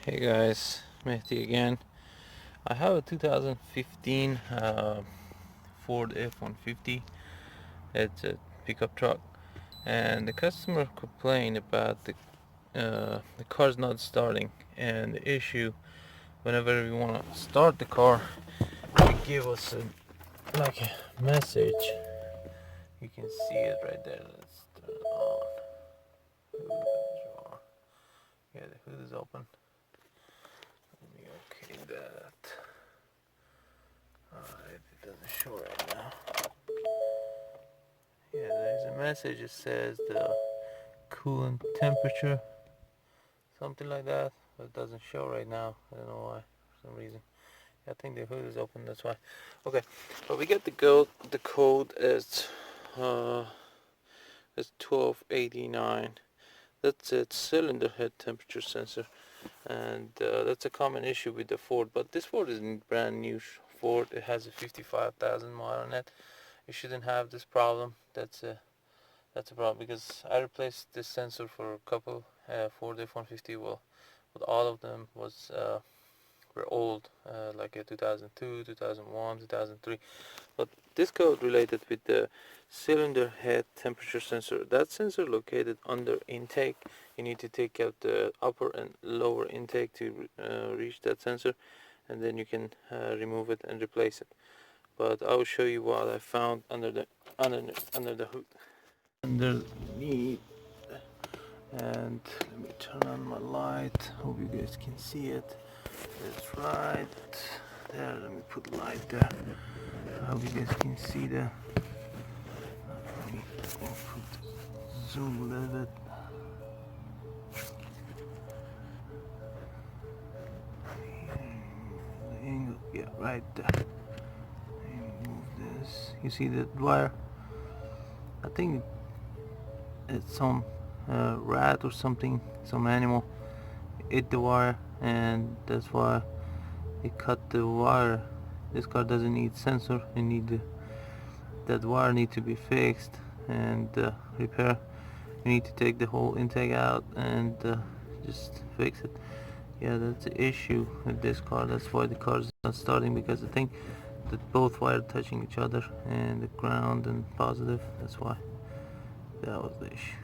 Hey guys, Mehdi again. I have a 2015 Ford F150. It's a pickup truck, and the customer complained about the car's not starting. And the issue, whenever we want to start the car, it give us like a message. You can see it right there. Let's turn it on. Yeah, the hood is open. Let me okay that. Alright, it doesn't show right now. Yeah, there's a message. It says the coolant temperature, something like that, but it doesn't show right now. I don't know why, for some reason. I think the hood is open, that's why. Okay, but we get the code as uh, 1289. That's a cylinder head temperature sensor, and that's a common issue with the Ford. But this Ford is a brand new Ford. It has a 55,000 mile on it. You shouldn't have this problem. That's a problem because I replaced this sensor for a couple Ford F150. Well, but all of them were old, like a 2002, 2001, 2003. But this code related with the cylinder head temperature sensor. That sensor located under intake. You need to take out the upper and lower intake to reach that sensor, and then you can remove it and replace it. But I will show you what I found under the hood. Underneath, and let me turn on my light. Hope you guys can see it. That's right there. Let me put light there. I hope you guys can see that. Let me zoom a little bit. The angle, yeah, right there. Move this. You see that wire? I think it's some rat or something, some animal ate the wire, and that's why it cut the wire. This car doesn't need sensor. It need that wire need to be fixed and repair. You need to take the whole intake out and just fix it. Yeah, that's the issue with this car. That's why the car is not starting, because I think that both wires touching each other, and the ground and positive. That's why that was the issue.